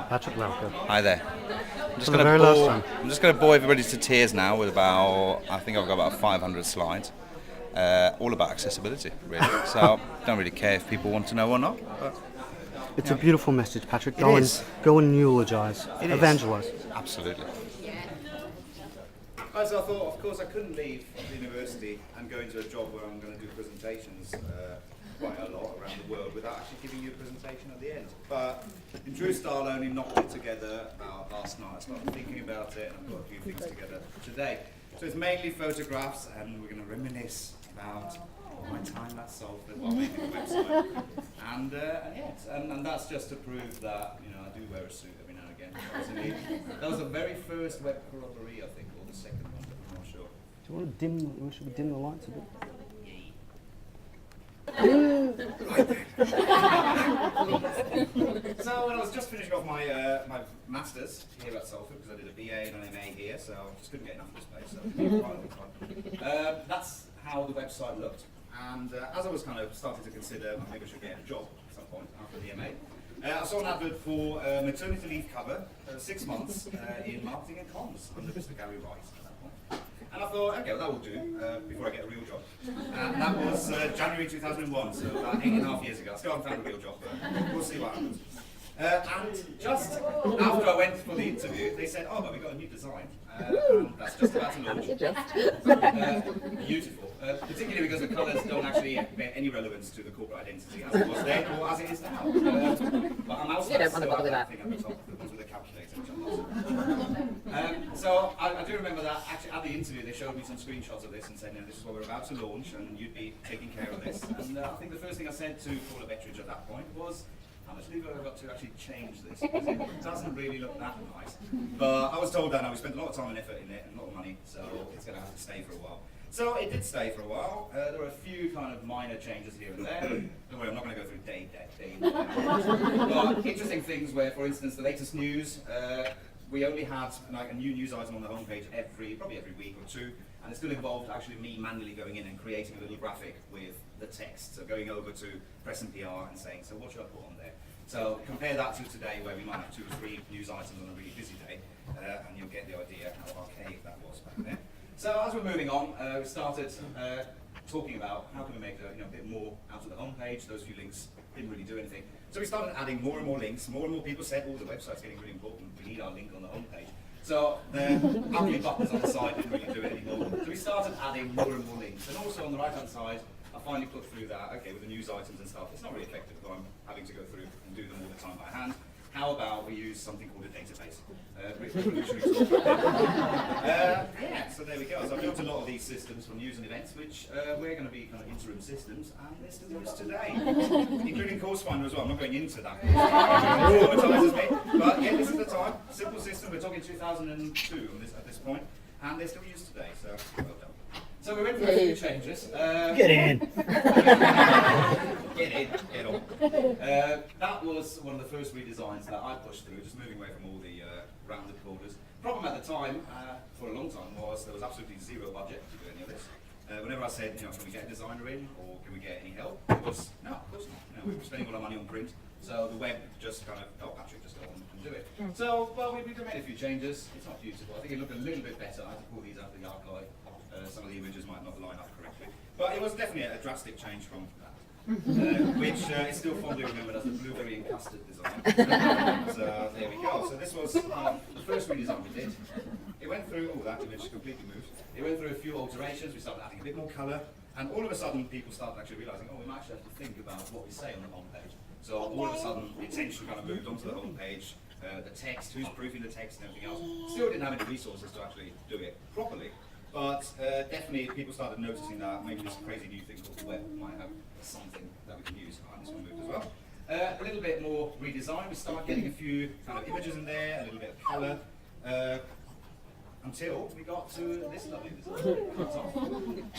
Patrick Lauke. Hi there. For the very last time. I'm just going to bore everybody to tears now with I think I've got about 500 slides, all about accessibility, really. So don't really care if people want to know or not. But, It's a beautiful message, Patrick. Go and eulogize, evangelize. Absolutely. So I thought, of course, I couldn't leave the university and go into a job where I'm going to do presentations quite a lot around the world without actually giving you a presentation at the end. But in true style, I only knocked it together about last night. I started thinking about it and I've got a few things together today. So it's mainly photographs and we're going to reminisce about my time at Salford while making the website. And that's just to prove that, I do wear a suit every now and again. That was the very first web corroboree, I think, or the second one, I'm not sure. Do you want to should we dim the lights a bit? So when I was just finishing off my masters here at Salford, because I did a BA and an MA here, so I just couldn't get enough of this place. So that's how the website looked. And as I was kind of starting to consider maybe I should get a job at some point after the MA, I saw an advert for maternity leave cover, 6 months in marketing and comms under Mr. Gary Rice at that point. And I thought, okay, well, that will do before I get a real job. And that was January 2001, so about 8.5 years ago. I still haven't found a real job, but we'll see what happens. And just after I went for the interview, they said, oh, but we've got a new design. And that's just about to launch. Beautiful. Particularly because the colours don't actually bear any relevance to the corporate identity as it was then or as it is now. But I'm also still have that thing at the top, the ones with the calculator, which I love. So I do remember that actually at the interview they showed me some screenshots of this and said, this is what we're about to launch and you'd be taking care of this. And I think the first thing I said to Paula Bettridge at that point was, how much leave have I got to actually change this? Because it doesn't really look that nice. But I was told that we spent a lot of time and effort in it and a lot of money, so it's going to have to stay for a while. So it did stay for a while. There were a few kind of minor changes here and there. Don't worry, I'm not going to go through day. But interesting things where, for instance, the latest news, we only had like a new news item on the homepage probably every week or two, and it still involved actually me manually going in and creating a little graphic with the text. So going over to press and PR and saying, so what should I put on there? So compare that to today where we might have 2 or 3 news items on a really busy day, and you'll get the idea how archaic that was back then. So as we're moving on, we started talking about how can we make a bit more out of the homepage. Those few links didn't really do anything. So we started adding more and more links. More and more people said, oh, the website's getting really important. We need our link on the homepage. So the ugly buttons on the side didn't really do it anymore. So we started adding more and more links. And also on the right-hand side, I finally put through that, okay, with the news items and stuff, it's not really effective if I'm having to go through and do them all the time by hand. How about we use something called a database? So there we go. So I built a lot of these systems for news and events, which we're going to be kind of interim systems, and they're still used today, including Course Finder as well. I'm not going into that. But yeah, this is the time. Simple system. We're talking 2002 at this point, and they're still used today. So well done. So we went through a few changes. Get in! Get on. That was one of the first redesigns that I pushed through, just moving away from all the rounded borders. Problem at the time, for a long time, was there was absolutely zero budget to do any of this. Whenever I said, can we get a designer in, or can we get any help, it was, no, of course not. We were spending all our money on print, so the web just kind of, oh, Patrick, just go on and do it. So, well, we've made a few changes. It's not beautiful. I think it looked a little bit better. I had to pull these out of the archive. Some of the images might not line up correctly. But it was definitely a drastic change from that, which is still fondly remembered as the blueberry and custard design. So there we go. So this was the first redesign we did. It went through, that image completely moved. It went through a few alterations. We started adding a bit more colour. And all of a sudden, people started actually realising, we might actually have to think about what we say on the homepage. So all of a sudden, the attention kind of moved onto the homepage. The text, who's proofing the text and everything else. Still didn't have any resources to actually do it properly. But definitely people started noticing that maybe this crazy new thing called the web might have something that we can use. This one moved as well. A little bit more redesign. We started getting a few kind of images in there, a little bit of colour, until we got to this lovely design.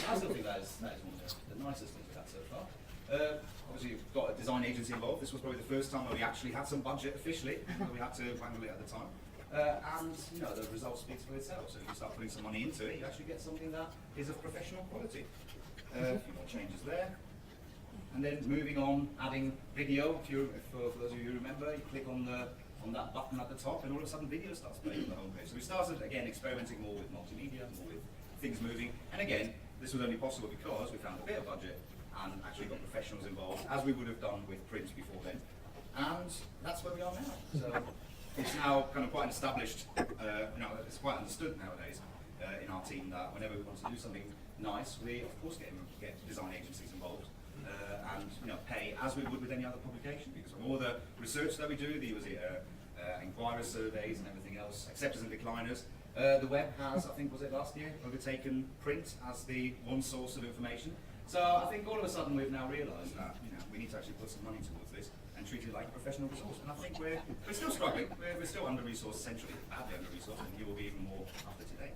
I still think that is one of the nicest things we've had so far. Obviously, you've got a design agency involved. This was probably the first time where we actually had some budget officially, but we had to handle it at the time. And the result speaks for itself. So if you start putting some money into it, you actually get something that is of professional quality. A few more changes there. And then moving on, adding video. For those of you who remember, you click on on that button at the top, and all of a sudden video starts playing on the homepage. So we started, again, experimenting more with multimedia, more with things moving. And again, this was only possible because we found a bit of budget and actually got professionals involved, as we would have done with print before then. And that's where we are now. So it's now kind of quite an established, it's quite understood nowadays in our team that whenever we want to do something nice, we of course get design agencies involved and pay as we would with any other publication, because of all the research that we do, the inquiry surveys and everything else, acceptors and decliners. The web has, I think, was it last year, overtaken print as the one source of information. So I think all of a sudden we've now realised that we need to actually put some money towards this and treat it like a professional resource. And I think we're still struggling. We're still under-resourced, essentially, badly under-resourced, and you will be even more after today.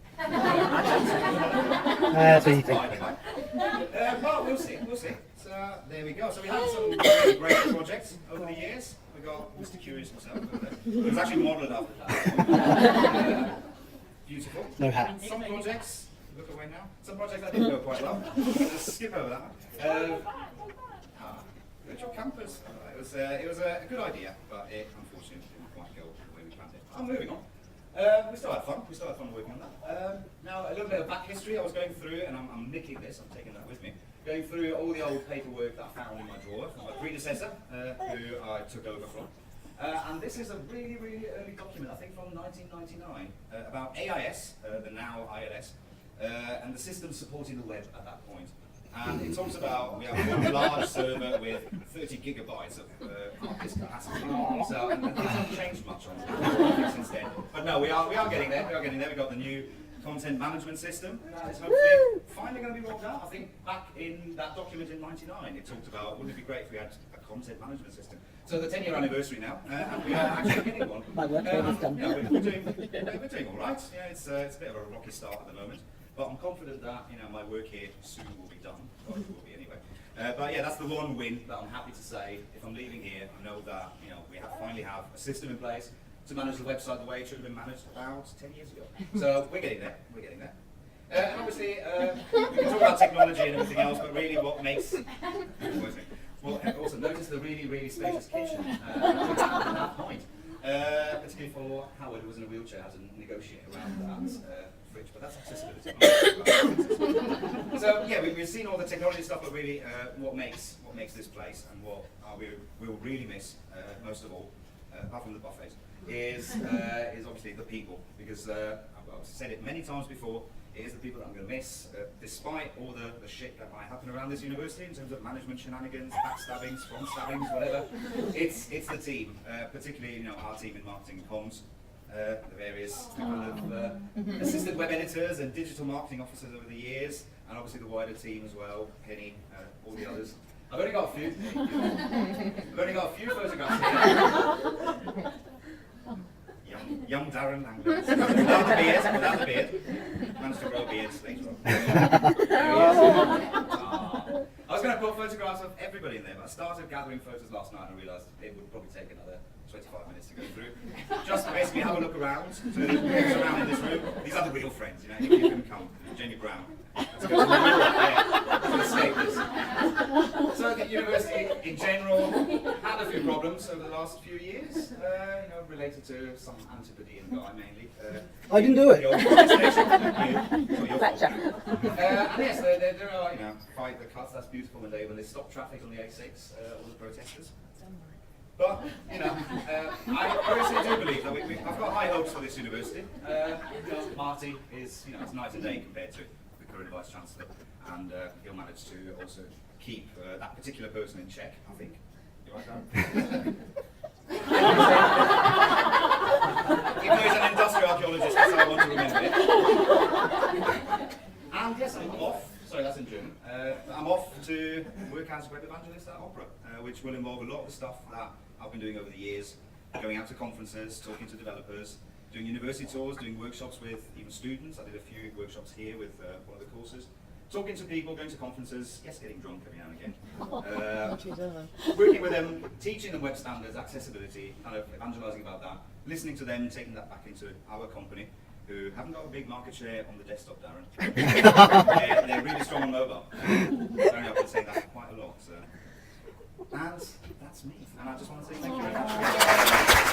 But we'll see. So there we go. So we had some really great projects over the years. We got Mr. Curious himself over there. It was actually modelled after that. Beautiful. No hat. Some projects, look away now. Some projects that didn't go quite well. Just skip over that one. Virtual campus. It was a good idea, but it unfortunately didn't quite go the way we planned it. I'm moving on. We still had fun. We still had fun working on that. Now a little bit of back history. I was going through, and I'm nicking this. I'm taking that with me. Going through all the old paperwork that I found in my drawer from my predecessor, who I took over from. And this is a really, really early document, I think from 1999, about AIS, the now ILS, and the system supporting the web at that point. And it talks about, we have one large server with 30 gigabytes of hard disk capacity. So, and things haven't changed much on it since then. But no, we are getting there. We've got the new content management system that is hopefully finally going to be rolled out. I think back in that document in '99, it talked about, wouldn't it be great if we had a content management system? So the 10-year anniversary now, and we are actually getting one. My work is done. We're doing all right. Yeah, it's a bit of a rocky start at the moment, but I'm confident that my work here soon will be done. Well, it will be anyway. But yeah, that's the one win that I'm happy to say. If I'm leaving here, I know that we finally have a system in place to manage the website the way it should have been managed about 10 years ago. So we're getting there. And obviously, we can talk about technology and everything else, but really what makes... Well, also notice the really, really spacious kitchen at that point. Particularly for Howard, who was in a wheelchair, had to negotiate around that fridge, but that's accessibility. So yeah, we've seen all the technology stuff, but really what makes this place and what we will really miss most of all, apart from the buffets, is obviously the people, because I've said it many times before. It is the people that I'm going to miss, despite all the shit that might happen around this university in terms of management shenanigans, backstabbings, front stabbings, whatever. It's the team, particularly our team in marketing and comms, the various kind of assistant web editors and digital marketing officers over the years, and obviously the wider team as well, Penny, all the others. I've only got a few. Photographs here. Young Darren Langdon. Without the beard. Managed to grow beards later on. I was going to put photographs of everybody in there, but I started gathering photos last night and I realised it would probably take another 25 minutes to go through. Just to basically have a look around, to who's around in this room. These are the real friends, even if you can come. Jamie Brown. Let's go to the middle to escape this. So the university in general had a few problems over the last few years, related to some Antipodean guy mainly. I didn't do it. And yes, there are, fight the cuts, that's beautiful when they stop traffic on the A6, all the protesters. But, I personally do believe that I've got high hopes for this university. Marty is, it's night and day compared to the current Vice Chancellor, and he'll manage to also keep that particular person in check, I think. You like that? Even though he's an industrial archaeologist, that's how I want to remember it. And yes, I'm off. Sorry, that's in German. I'm off to work as web evangelist at Opera, which will involve a lot of the stuff that I've been doing over the years, going out to conferences, talking to developers, doing university tours, doing workshops with even students. I did a few workshops here with one of the courses. Talking to people, going to conferences, yes, getting drunk every now and again. Working with them, teaching them web standards, accessibility, kind of evangelizing about that, listening to them, taking that back into our company, who haven't got a big market share on the desktop, Darren. they're really strong on mobile. Sorry, I've been saying that quite a lot. So. And that's me. And I just want to say thank you very much.